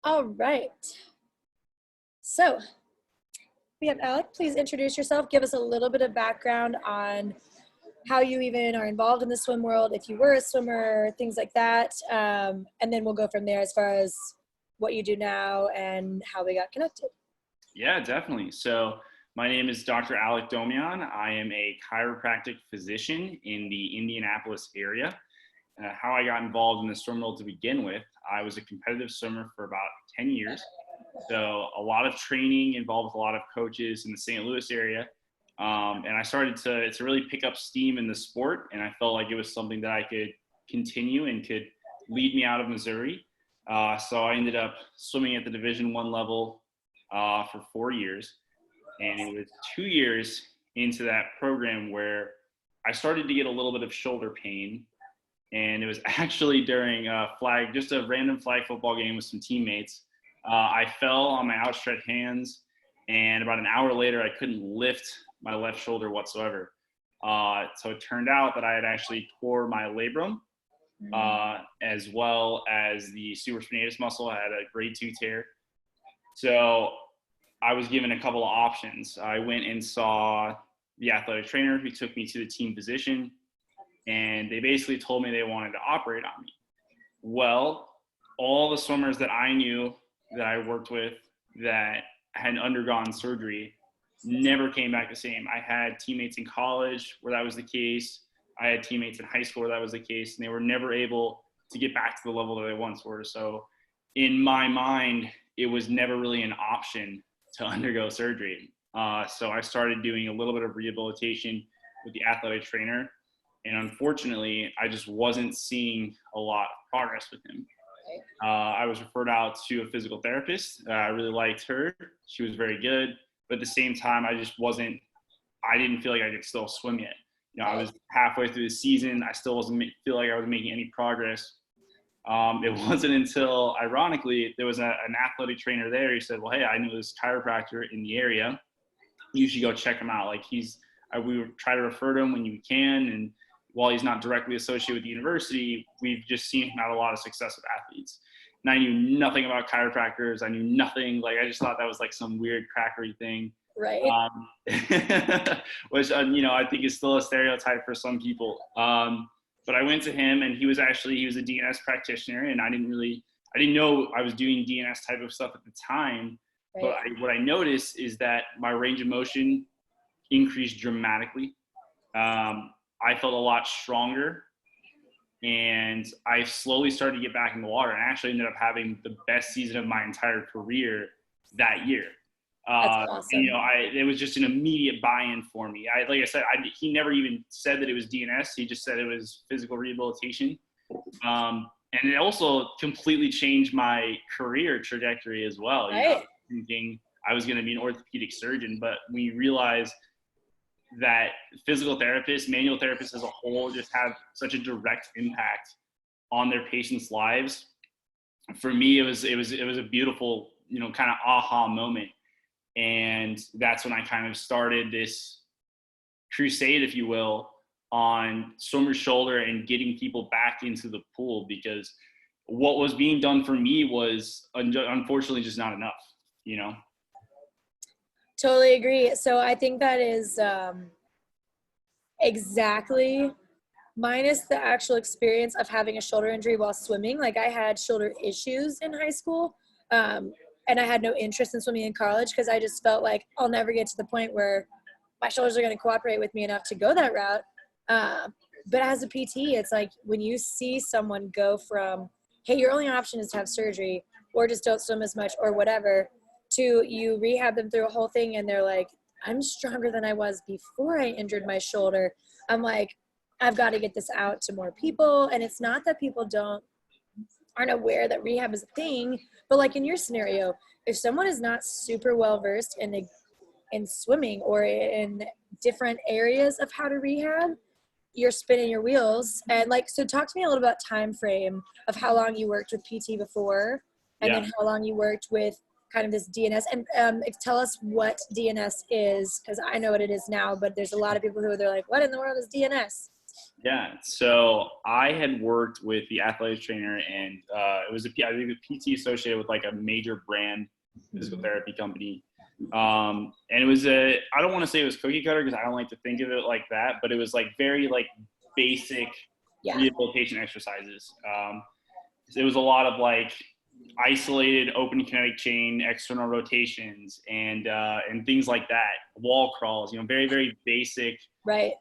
All right. So we have Alec. Please introduce yourself. Give us a little bit of background on how you even are involved in the swim world, if you were a swimmer, things like that. And then we'll go from there as far as what you do now and how we got connected. Yeah, definitely. So my name is Dr. Alec Domjan. I am a chiropractic physician in the Indianapolis area. How I got involved in the swim world to begin with, I was a competitive swimmer for about 10 years. So a lot of training involved with a lot of coaches in the St. Louis area. And I started to really pick up steam in the sport, and I felt like it was something that I could continue and could lead me out of Missouri. So I ended up swimming at the Division I level for 4 years. And it was 2 years into that program where I started to get a little bit of shoulder pain. And it was actually during just a random flag football game with some teammates. I fell on my outstretched hands, and about an hour later, I couldn't lift my left shoulder whatsoever. So it turned out that I had actually tore my labrum, as well as the supraspinatus muscle. I had a grade 2 tear. So I was given a couple of options. I went and saw the athletic trainer who took me to the team physician, and they basically told me they wanted to operate on me. Well, all the swimmers that I knew that I worked with that had undergone surgery never came back the same. I had teammates in college where that was the case. I had teammates in high school where that was the case, and they were never able to get back to the level that they once were. So in my mind, it was never really an option to undergo surgery. So I started doing a little bit of rehabilitation with the athletic trainer. And unfortunately, I just wasn't seeing a lot of progress with him. I was referred out to a physical therapist. I really liked her. She was very good. But at the same time, I didn't feel like I could still swim yet. I was halfway through the season. I still feel like I was making any progress. It wasn't until, ironically, there was an athletic trainer there. He said, well, hey, I know this chiropractor in the area. You should go check him out. Like we try to refer to him when you can. And while he's not directly associated with the university, we've just seen him have a lot of success with athletes. And I knew nothing about chiropractors. I knew nothing. I just thought that was like some weird crackery thing. Right. Which, I think is still a stereotype for some people. But I went to him, and he was a DNS practitioner, and I didn't know I was doing DNS type of stuff at the time. Right. But what I noticed is that my range of motion increased dramatically. I felt a lot stronger, and I slowly started to get back in the water, and I actually ended up having the best season of my entire career that year. That's awesome. It was just an immediate buy-in for me. Like I said, he never even said that it was DNS. He just said it was physical rehabilitation. And it also completely changed my career trajectory as well. Right. Thinking I was going to be an orthopedic surgeon, but we realized that physical therapists, manual therapists as a whole, just have such a direct impact on their patients' lives. For me, it was a beautiful, kind of aha moment. And that's when I kind of started this crusade, if you will, on swimmer's shoulder and getting people back into the pool, because what was being done for me was unfortunately just not enough, Totally agree. So I think that is exactly, minus the actual experience of having a shoulder injury while swimming. Like, I had shoulder issues in high school, and I had no interest in swimming in college because I just felt like I'll never get to the point where my shoulders are going to cooperate with me enough to go that route. But as a PT, it's like when you see someone go from, hey, your only option is to have surgery or just don't swim as much or whatever, to you rehab them through a whole thing, and they're like, I'm stronger than I was before I injured my shoulder. I'm like, I've got to get this out to more people. And it's not that people aren't aware that rehab is a thing, but like in your scenario, if someone is not super well versed in swimming or in different areas of how to rehab, you're spinning your wheels. And so talk to me a little about time frame of how long you worked with PT before, and then how long you worked with kind of this DNS, and tell us what DNS is, because I know what it is now, but there's a lot of people they're like, what in the world is DNS? Yeah, so I had worked with the athletics trainer, and it was I think a PT associated with like a major brand physical therapy company. And it was I don't want to say it was cookie cutter because I don't like to think of it like that, but it was like very like basic rehabilitation exercises. It was a lot of like isolated open kinetic chain external rotations and things like that, wall crawls, very, very basic Right.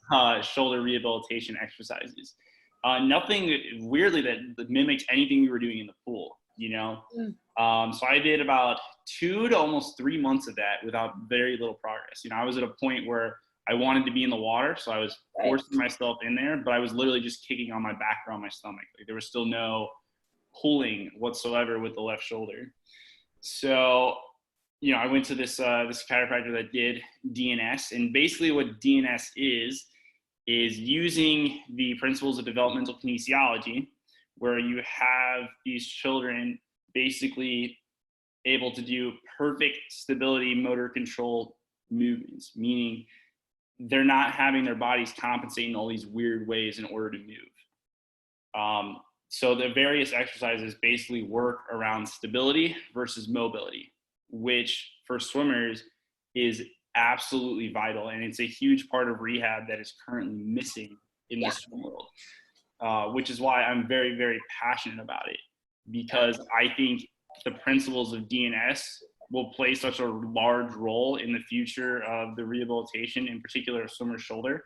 shoulder rehabilitation exercises. Nothing weirdly that mimics anything we were doing in the pool, So I did about 2 to almost 3 months of that without very little progress. I was at a point where I wanted to be in the water, so I was forcing myself in there, but I was literally just kicking on my back or on my stomach. Like there was still no pulling whatsoever with the left shoulder. So, I went to this chiropractor that did DNS, and basically what DNS is using the principles of developmental kinesiology, where you have these children basically able to do perfect stability motor control movements, meaning they're not having their bodies compensate in all these weird ways in order to move. So the various exercises basically work around stability versus mobility, which for swimmers is absolutely vital. And it's a huge part of rehab that is currently missing in the swim world, which is why I'm very, very passionate about it, because I think the principles of DNS will play such a large role in the future of the rehabilitation, in particular of swimmer's shoulder.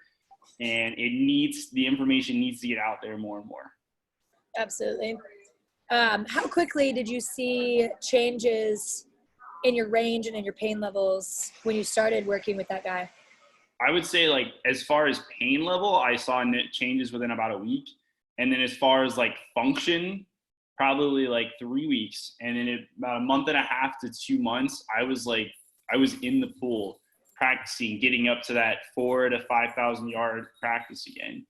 And the information needs to get out there more and more. Absolutely. How quickly did you see changes in your range and in your pain levels when you started working with that guy? I would say like as far as pain level, I saw changes within about a week. And then as far as like function, probably like 3 weeks. And then about a month and a half to 2 months, I was in the pool practicing, getting up to that 4,000 to 5,000 yard practice again.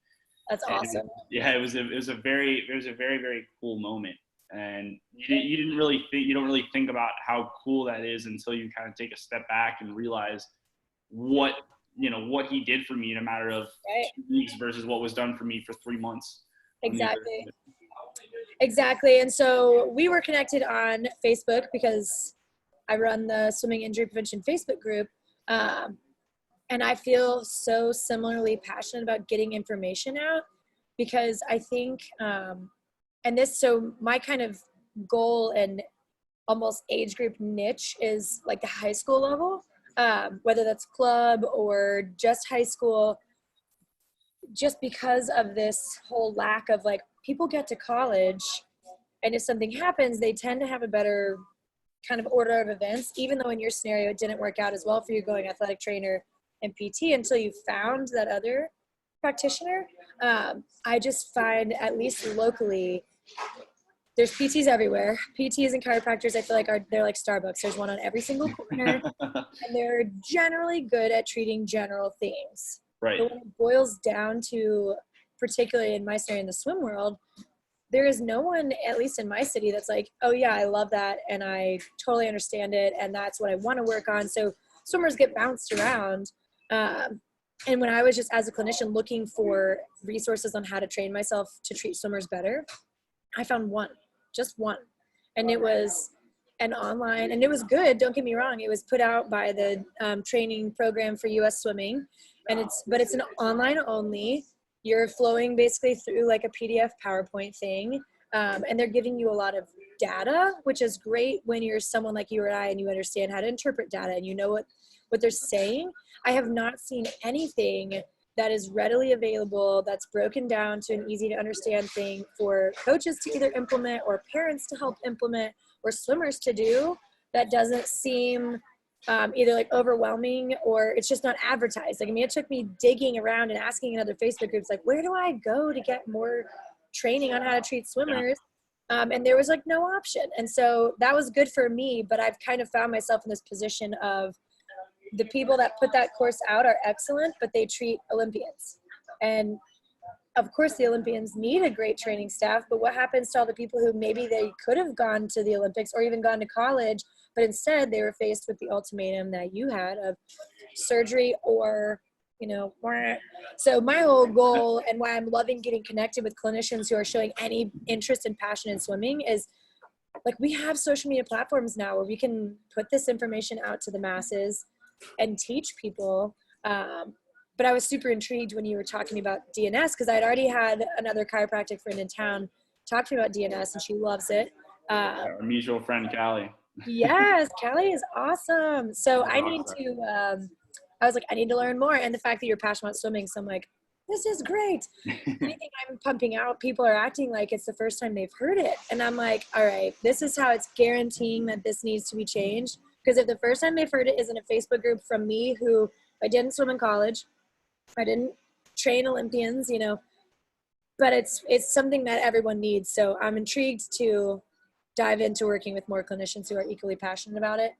That's awesome. It was a very, very cool moment. And you don't really think about how cool that is until you kind of take a step back and realize what he did for me in a matter of 2 weeks versus what was done for me for 3 months. Exactly. And so we were connected on Facebook because I run the Swimming Injury Prevention Facebook group. And I feel so similarly passionate about getting information out, because I think, so my kind of goal and almost age group niche is like the high school level, whether that's club or just high school, just because of this whole lack of like, people get to college and if something happens, they tend to have a better kind of order of events, even though in your scenario, it didn't work out as well for you going athletic trainer and PT until you found that other practitioner. I just find, at least locally, there's PTs everywhere. PTs and chiropractors, I feel like they're like Starbucks. There's one on every single corner, and they're generally good at treating general things. Right. But when it boils down to, particularly in my scenario in the swim world, there is no one, at least in my city, that's like, oh yeah, I love that and I totally understand it and that's what I want to work on. So swimmers get bounced around. And when I was just as a clinician looking for resources on how to train myself to treat swimmers better, I found just one. And it was an online, and it was good, don't get me wrong. It was put out by the training program for US Swimming. But it's an online only. You're flowing basically through like a PDF PowerPoint thing. And they're giving you a lot of data, which is great when you're someone like you or I and you understand how to interpret data and you know what they're saying. I have not seen anything that is readily available, that's broken down to an easy to understand thing for coaches to either implement or parents to help implement or swimmers to do, that doesn't seem either like overwhelming or it's just not advertised. Like, I mean, it took me digging around and asking in other Facebook groups, like, where do I go to get more training on how to treat swimmers? And there was like no option. And so that was good for me, but I've kind of found myself in this position of the people that put that course out are excellent, but they treat Olympians. And of course the Olympians need a great training staff, but what happens to all the people who maybe they could have gone to the Olympics or even gone to college, but instead they were faced with the ultimatum that you had of surgery or, So my whole goal and why I'm loving getting connected with clinicians who are showing any interest and passion in swimming is like we have social media platforms now where we can put this information out to the masses and teach people. But I was super intrigued when you were talking about DNS because I'd already had another chiropractic friend in town talk to me about DNS and she loves it. Our mutual friend, Callie. Yes, Callie is awesome. So I need Awesome. to, I was like, I need to learn more. And the fact that you're passionate about swimming, so I'm like, this is great. Anything I'm pumping out, people are acting like it's the first time they've heard it. And I'm like, all right, this is how it's guaranteeing that this needs to be changed. Because if the first time they've heard it is in a Facebook group from me who I didn't swim in college, I didn't train Olympians, but it's something that everyone needs. So I'm intrigued to dive into working with more clinicians who are equally passionate about it.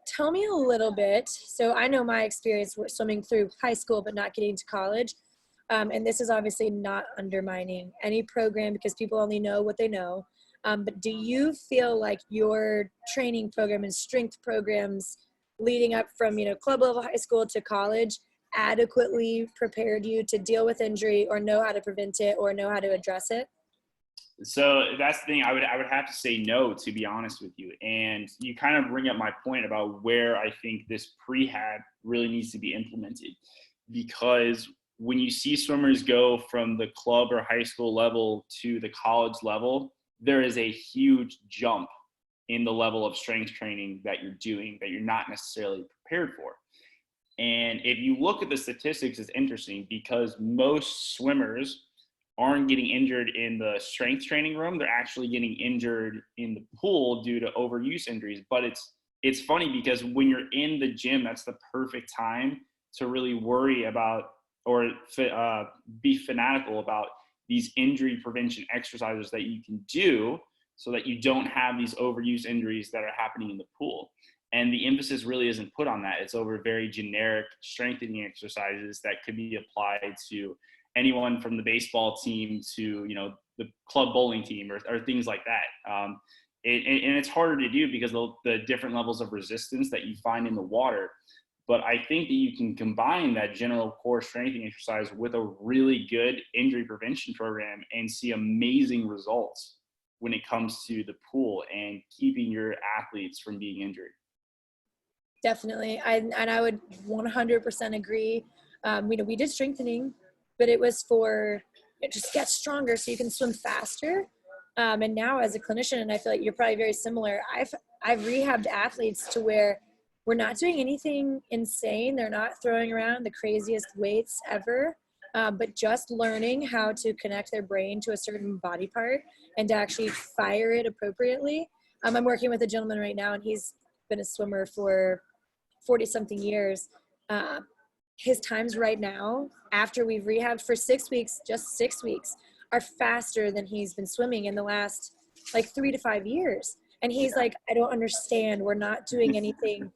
Tell me a little bit. So I know my experience with swimming through high school, but not getting to college. And this is obviously not undermining any program because people only know what they know. But do you feel like your training program and strength programs leading up from, club level high school to college adequately prepared you to deal with injury or know how to prevent it or know how to address it? So that's the thing. I would have to say no, to be honest with you. And you kind of bring up my point about where I think this prehab really needs to be implemented, because when you see swimmers go from the club or high school level to the college level, there is a huge jump in the level of strength training that you're doing that you're not necessarily prepared for. And if you look at the statistics, it's interesting because most swimmers aren't getting injured in the strength training room. They're actually getting injured in the pool due to overuse injuries. But it's funny because when you're in the gym, that's the perfect time to really worry about or be fanatical about these injury prevention exercises that you can do so that you don't have these overuse injuries that are happening in the pool. And the emphasis really isn't put on that. It's over very generic strengthening exercises that could be applied to anyone from the baseball team to, the club bowling team or things like that. And it's harder to do because of the different levels of resistance that you find in the water. But I think that you can combine that general core strengthening exercise with a really good injury prevention program and see amazing results when it comes to the pool and keeping your athletes from being injured. Definitely. And I would 100% agree. We did strengthening, but it was for it just gets stronger so you can swim faster. And now as a clinician, and I feel like you're probably very similar, I've rehabbed athletes to where we're not doing anything insane. They're not throwing around the craziest weights ever, but just learning how to connect their brain to a certain body part and to actually fire it appropriately. I'm working with a gentleman right now, and he's been a swimmer for 40 something years. His times right now, after we've rehabbed for 6 weeks, just 6 weeks, are faster than he's been swimming in the last like 3 to 5 years. And he's like, I don't understand. We're not doing anything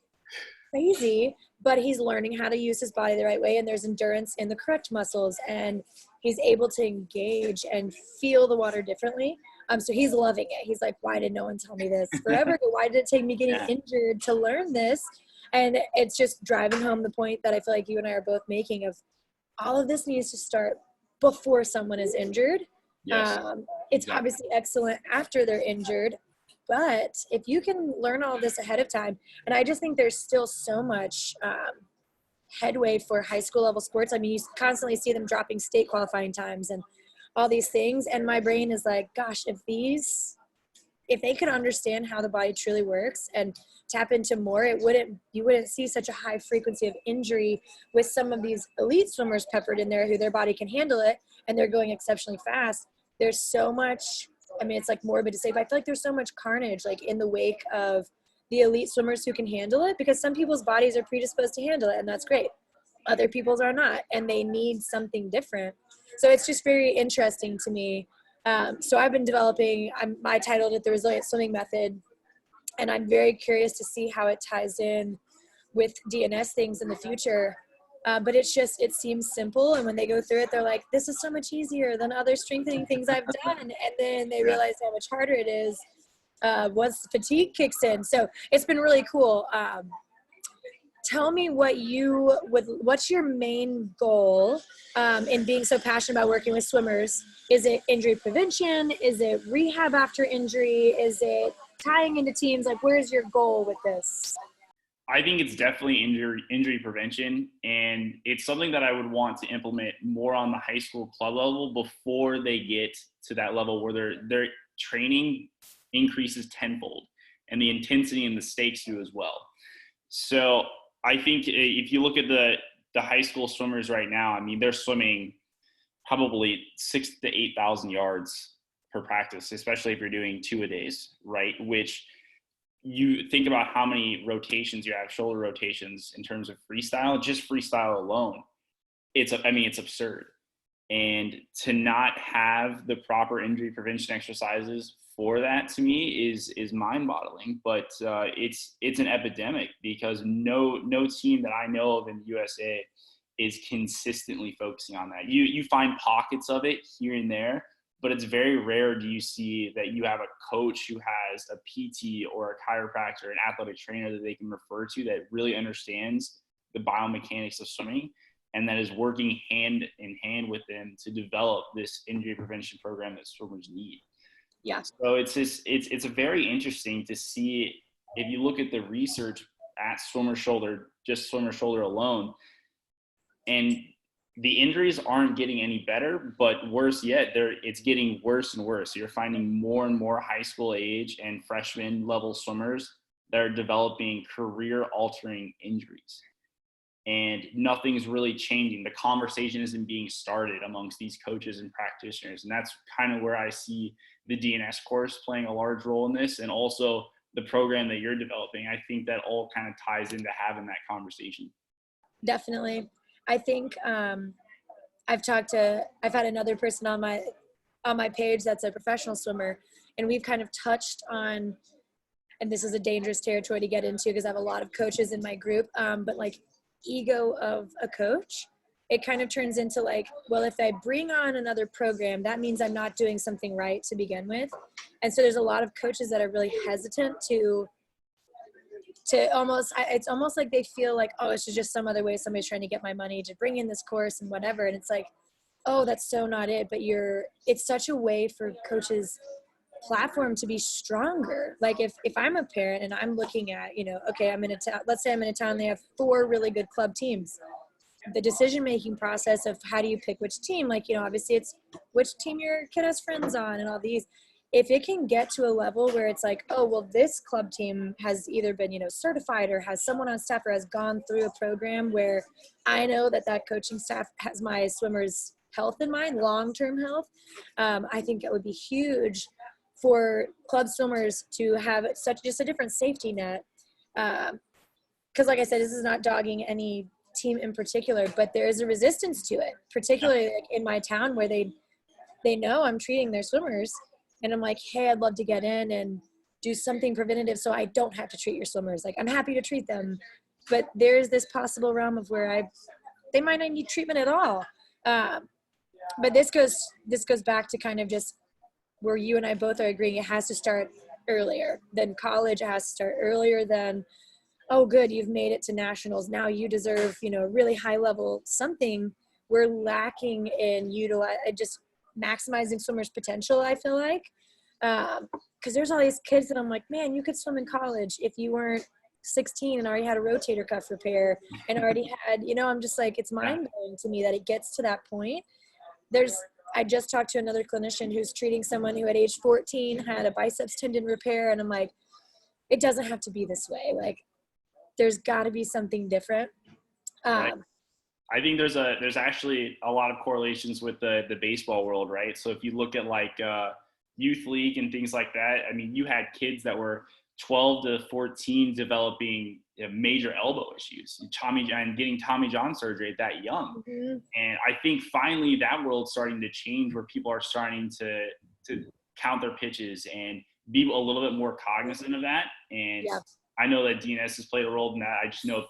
crazy, but he's learning how to use his body the right way. And there's endurance in the correct muscles, and he's able to engage and feel the water differently. So he's loving it. He's like, why did no one tell me this forever ago? Why did it take me getting injured to learn this? And it's just driving home the point that I feel like you and I are both making of all of this needs to start before someone is injured. Yes. It's obviously excellent after they're injured, but if you can learn all this ahead of time, and I just think there's still so much headway for high school level sports. I mean, you constantly see them dropping state qualifying times and all these things. And my brain is like, gosh, if they could understand how the body truly works and tap into more, you wouldn't see such a high frequency of injury with some of these elite swimmers peppered in there who their body can handle it and they're going exceptionally fast. There's so much, I mean, it's like morbid to say, but I feel like there's so much carnage like in the wake of the elite swimmers who can handle it, because some people's bodies are predisposed to handle it, and that's great. Other people's are not, and they need something different. So it's just very interesting to me. So I've been developing, I titled it The Resilient Swimming Method, and I'm very curious to see how it ties in with DNS things in the future. But it seems simple, and when they go through it, they're like, this is so much easier than other strengthening things I've done. And then they realize how much harder it is once the fatigue kicks in. So it's been really cool. tell me what's your main goal in being so passionate about working with swimmers? Is it injury prevention? Is it rehab after injury? Is it tying into teams? Like, where's your goal with this? I think it's definitely injury prevention, and it's something that I would want to implement more on the high school club level before they get to that level where their training increases tenfold and the intensity and the stakes do as well. So I think if you look at the high school swimmers right now, I mean, they're swimming probably 6,000 to 8,000 yards per practice, especially if you're doing 2-a-days, right? Which you think about how many rotations you have, shoulder rotations in terms of freestyle, just freestyle alone. It's absurd. And to not have the proper injury prevention exercises for that, to me, is mind-boggling. But it's an epidemic because no team that I know of in the USA is consistently focusing on that. You find pockets of it here and there, but it's very rare do you see that you have a coach who has a PT or a chiropractor, an athletic trainer that they can refer to that really understands the biomechanics of swimming and that is working hand in hand with them to develop this injury prevention program that swimmers need. Yeah. So it's a very interesting to see if you look at the research at swimmer shoulder alone, and the injuries aren't getting any better, but worse yet, it's getting worse and worse. You're finding more and more high school age and freshman level swimmers that are developing career altering injuries. And nothing's really changing. The conversation isn't being started amongst these coaches and practitioners. And that's kind of where I see the DNS course playing a large role in this, and also the program that you're developing. I think that all kind of ties into having that conversation. Definitely. I think I've had another person on my page that's a professional swimmer, and we've kind of touched on, and this is a dangerous territory to get into because I have a lot of coaches in my group, but like ego of a coach, it kind of turns into like, well, if I bring on another program, that means I'm not doing something right to begin with. And so there's a lot of coaches that are really hesitant to it's almost like they feel like, oh, it's just some other way somebody's trying to get my money to bring in this course and whatever. And it's like, oh, that's so not it. But it's such a way for coaches' platform to be stronger. Like if I'm a parent and I'm looking at, okay, I'm in a town, let's say I'm in a town, they have 4 really good club teams. The decision-making process of how do you pick which team, like, obviously it's which team your kid has friends on and all these. If it can get to a level where it's like, oh, well, this club team has either been, certified or has someone on staff or has gone through a program where I know that coaching staff has my swimmers' health in mind, long-term health, I think that would be huge for club swimmers to have just a different safety net. Because like I said, this is not dogging any team in particular, but there is a resistance to it, particularly like in my town where they know I'm treating their swimmers. And I'm like, hey, I'd love to get in and do something preventative so I don't have to treat your swimmers. Like, I'm happy to treat them. But there's this possible realm of where they might not need treatment at all. But this goes back to kind of just where you and I both are agreeing it has to start earlier than college. It has to start earlier than, oh, good, you've made it to nationals. Now you deserve, really high level something. We're lacking in just maximizing swimmers' potential, I feel like. Because there's all these kids that I'm like, man, you could swim in college if you weren't 16 and already had a rotator cuff repair and already had, I'm just like, it's mind-blowing to me that it gets to that point. I just talked to another clinician who's treating someone who at age 14 had a biceps tendon repair, and I'm like, it doesn't have to be this way. Like, there's got to be something different. Right. I think there's actually a lot of correlations with the baseball world, right? So if you look at like youth league and things like that, I mean, you had kids that were 12 to 14 developing major elbow issues, getting Tommy John surgery at that young. Mm-hmm. And I think finally that world's starting to change where people are starting to count their pitches and be a little bit more cognizant of that. And I know that DNS has played a role in that. I just know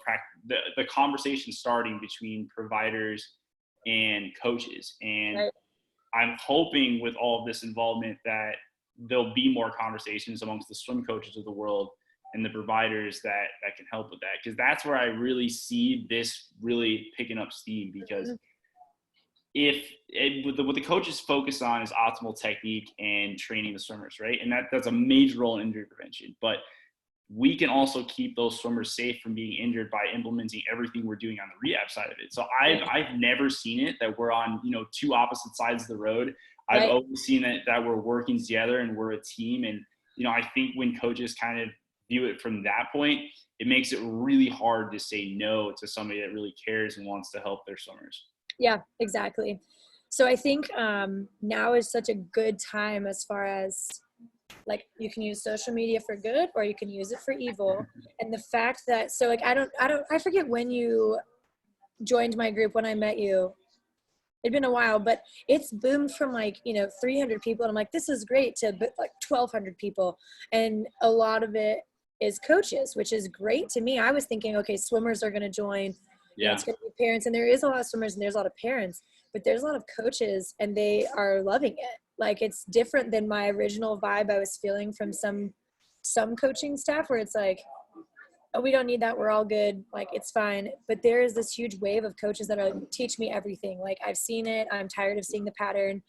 the conversation starting between providers and coaches. And I'm hoping with all of this involvement that there'll be more conversations amongst the swim coaches of the world and the providers that can help with that. Because that's where I really see this really picking up steam, because what the coaches focus on is optimal technique and training the swimmers, right? And that's a major role in injury prevention. But we can also keep those swimmers safe from being injured by implementing everything we're doing on the rehab side of it. So I've never seen it that we're on, two opposite sides of the road. I've always seen that we're working together and we're a team. And, I think when coaches kind of view it from that point, it makes it really hard to say no to somebody that really cares and wants to help their swimmers. Yeah, exactly. So I think now is such a good time as far as like you can use social media for good or you can use it for evil. And the fact that, so like, I forget when you joined my group, when I met you. It'd been a while, but it's boomed from like, 300 people. And I'm like, this is great, to like 1,200 people. And a lot of it is coaches, which is great to me. I was thinking, okay, swimmers are going to join. Yeah. It's going to be parents. And there is a lot of swimmers and there's a lot of parents, but there's a lot of coaches and they are loving it. Like it's different than my original vibe I was feeling from some coaching staff where it's like, oh, we don't need that. We're all good. Like, it's fine. But there is this huge wave of coaches that are like, teach me everything. Like, I've seen it. I'm tired of seeing the pattern.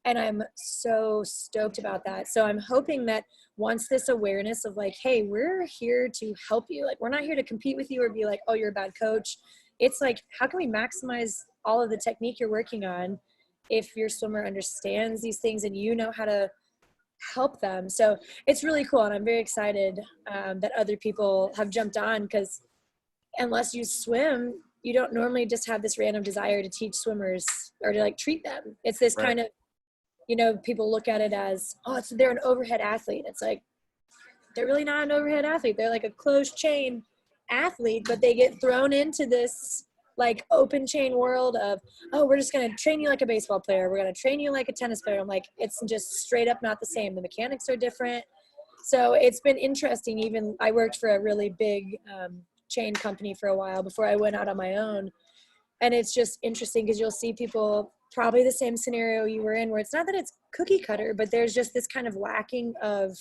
And I'm so stoked about that. So I'm hoping that once this awareness of like, hey, we're here to help you. Like, we're not here to compete with you or be like, oh, you're a bad coach. It's like, how can we maximize all of the technique you're working on if your swimmer understands these things and you know how to help them? So it's really cool, and I'm very excited that other people have jumped on, because unless you swim, you don't normally just have this random desire to teach swimmers or to like treat them. It's this kind of, people look at it as, oh, they're an overhead athlete. It's like, they're really not an overhead athlete. They're like a closed chain athlete, but they get thrown into this like open chain world of, oh, we're just going to train you like a baseball player. We're going to train you like a tennis player. I'm like, it's just straight up not the same. The mechanics are different. So it's been interesting. Even I worked for a really big chain company for a while before I went out on my own. And it's just interesting because you'll see people, probably the same scenario you were in, where it's not that it's cookie cutter, but there's just this kind of lacking of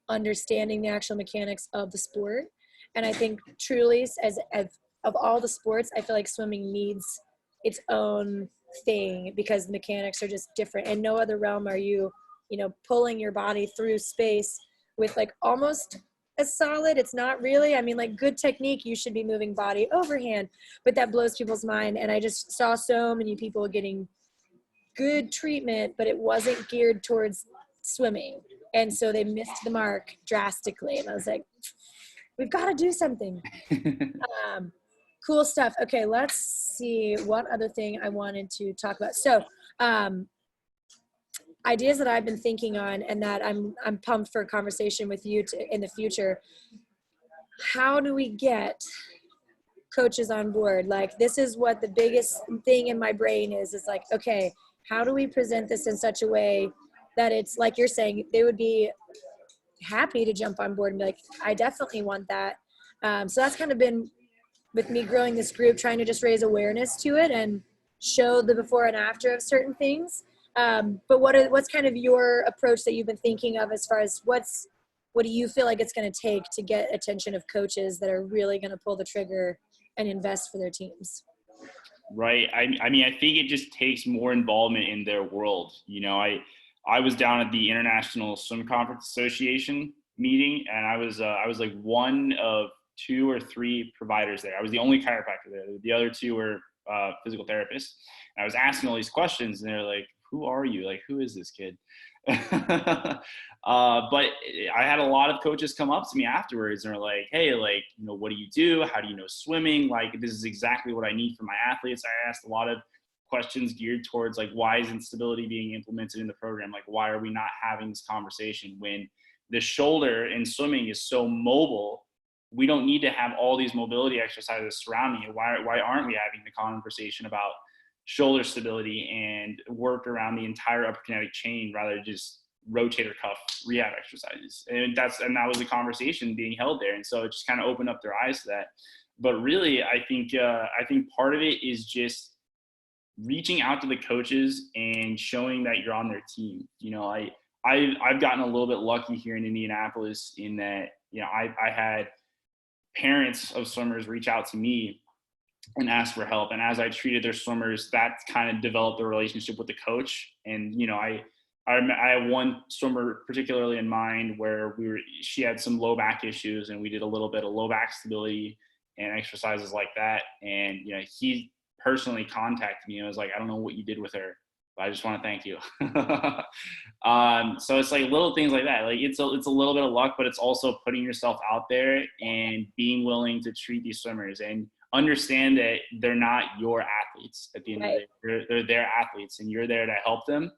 understanding the actual mechanics of the sport. And I think truly, as of all the sports, I feel like swimming needs its own thing because the mechanics are just different. In no other realm are you, pulling your body through space with like almost a solid. It's not really, I mean, like good technique, you should be moving body overhand, but that blows people's mind. And I just saw so many people getting good treatment, but it wasn't geared towards swimming. And so they missed the mark drastically. And I was like, we've got to do something. Cool stuff. Okay, let's see what other thing I wanted to talk about. So ideas that I've been thinking on and that I'm pumped for a conversation with you in the future. How do we get coaches on board? Like, this is what the biggest thing in my brain is. It's like, okay, how do we present this in such a way that it's like you're saying, they would be happy to jump on board and be like, I definitely want that. So that's kind of been with me growing this group, trying to just raise awareness to it and show the before and after of certain things. But what's kind of your approach that you've been thinking of as far as what do you feel like it's going to take to get attention of coaches that are really going to pull the trigger and invest for their teams? Right. I mean, I think it just takes more involvement in their world. I was down at the International Swim Conference Association meeting, and I was like one of 2 or 3 providers there. I was the only chiropractor there. The other 2 were physical therapists. And I was asking all these questions, and they're like, who are you? Like, who is this kid? But I had a lot of coaches come up to me afterwards and are like, hey, like, what do you do? How do you know swimming? Like, this is exactly what I need for my athletes. I asked a lot of questions geared towards like, why isn't stability being implemented in the program? Like, why are we not having this conversation when the shoulder in swimming is so mobile? We don't need to have all these mobility exercises surrounding it. Why aren't we having the conversation about shoulder stability and work around the entire upper kinetic chain rather than just rotator cuff rehab exercises? And that was the conversation being held there. And so it just kind of opened up their eyes to that. But really, I think part of it is just reaching out to the coaches and showing that you're on their team. I've gotten a little bit lucky here in Indianapolis in that, I had parents of swimmers reach out to me and ask for help. And as I treated their swimmers, that kind of developed a relationship with the coach. And, I have one swimmer particularly in mind where she had some low back issues, and we did a little bit of low back stability and exercises like that. And, he personally contacted me and was like, I don't know what you did with her, but I just want to thank you. So it's like little things like that. Like it's a little bit of luck, but it's also putting yourself out there and being willing to treat these swimmers and understand that they're not your athletes at the end of the day. They're their athletes, and you're there to help them.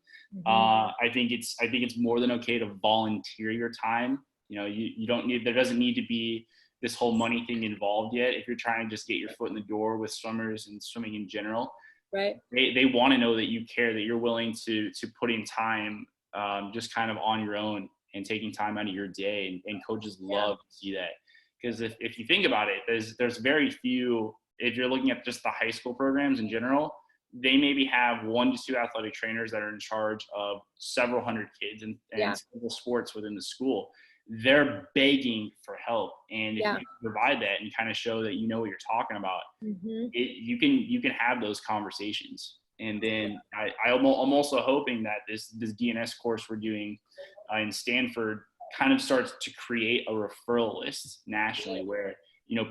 I think it's more than okay to volunteer your time. You don't need, there doesn't need to be this whole money thing involved yet. If you're trying to just get your foot in the door with swimmers and swimming in general, right? They want to know that you care, that you're willing to put in time, just kind of on your own and taking time out of your day. And coaches love to see that. Because if you think about it, there's very few, if you're looking at just the high school programs in general, they maybe have 1 to 2 athletic trainers that are in charge of several hundred kids and several sports within the school. They're begging for help. And if you provide that and kind of show that you know what you're talking about, you can have those conversations. And then I'm also hoping that this DNS course we're doing in Stanford kind of starts to create a referral list nationally where,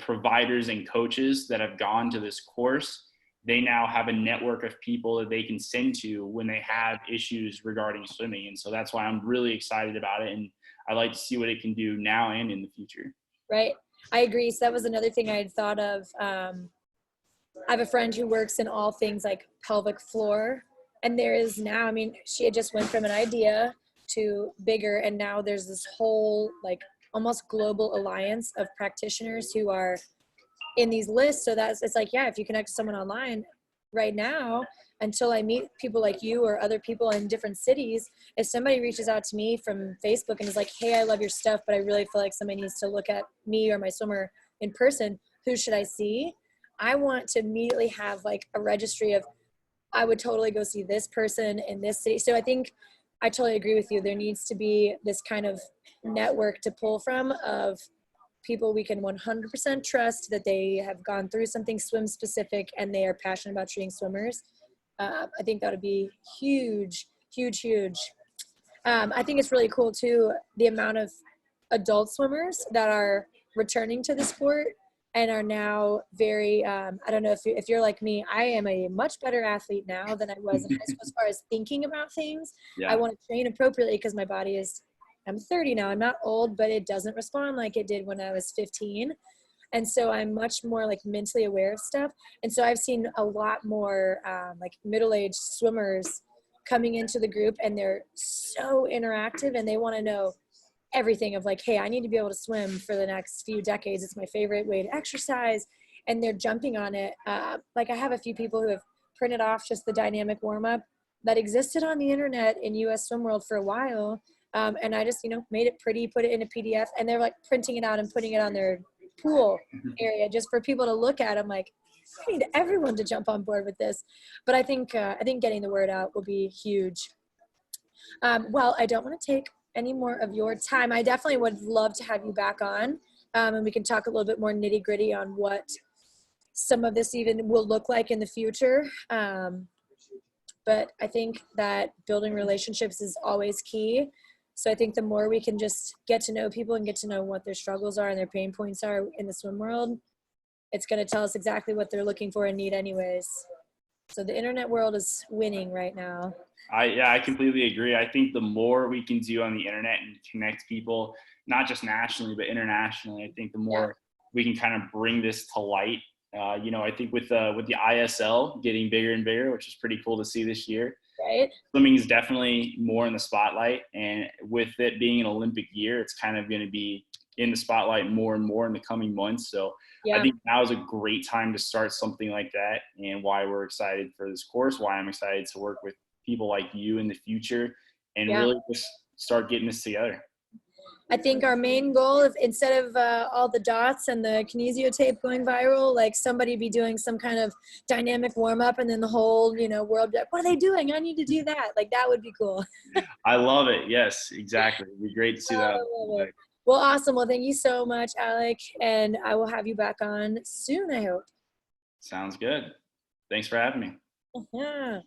providers and coaches that have gone to this course, they now have a network of people that they can send to when they have issues regarding swimming. And so that's why I'm really excited about it. And I like to see what it can do now and in the future. Right. I agree. So that was another thing I had thought of. I have a friend who works in all things like pelvic floor. And there is now, she had just went from an idea to bigger. And now there's this whole like almost global alliance of practitioners who are in these lists. So it's like, if you connect to someone online right now, until I meet people like you or other people in different cities, if somebody reaches out to me from Facebook and is like, hey, I love your stuff, but I really feel like somebody needs to look at me or my swimmer in person, who should I see? I want to immediately have like a registry of, I would totally go see this person in this city. So I think I totally agree with you. There needs to be this kind of network to pull from of people we can 100% trust that they have gone through something swim specific and they are passionate about treating swimmers. I think that would be huge, huge, huge. I think it's really cool too, the amount of adult swimmers that are returning to the sport and are now very, I don't know if you're like me, I am a much better athlete now than I was in high school as far as thinking about things. I want to train appropriately because my body I'm 30 now. I'm not old, but it doesn't respond like it did when I was 15. And so I'm much more like mentally aware of stuff. And so I've seen a lot more like middle-aged swimmers coming into the group, and they're so interactive and they want to know everything of like, hey, I need to be able to swim for the next few decades. It's my favorite way to exercise. And they're jumping on it. Like I have a few people who have printed off just the dynamic warm-up that existed on the internet in US Swim World for a while. And I just, made it pretty, put it in a PDF, and they're like printing it out and putting it on their pool area just for people to look at. I'm like, I need everyone to jump on board with this. But I think getting the word out will be huge. Well, I don't want to take any more of your time. I definitely would love to have you back on, and we can talk a little bit more nitty gritty on what some of this even will look like in the future. But I think that building relationships is always key. So I think the more we can just get to know people and get to know what their struggles are and their pain points are in the swim world, it's going to tell us exactly what they're looking for and need anyways. So the internet world is winning right now. I completely agree. I think the more we can do on the internet and connect people, not just nationally, but internationally, I think the more we can kind of bring this to light. I think with the ISL getting bigger and bigger, which is pretty cool to see this year. Right. Swimming is definitely more in the spotlight, and with it being an Olympic year, it's kind of going to be in the spotlight more and more in the coming months. So I think now is a great time to start something like that, and why we're excited for this course, why I'm excited to work with people like you in the future and really just start getting this together. I think our main goal, if instead of all the dots and the kinesio tape going viral, like somebody be doing some kind of dynamic warm up, and then the whole, world be like, what are they doing? I need to do that. Like that would be cool. I love it. Yes, exactly. It'd be great to see that. Well, awesome. Well, thank you so much, Alec. And I will have you back on soon, I hope. Sounds good. Thanks for having me. Yeah.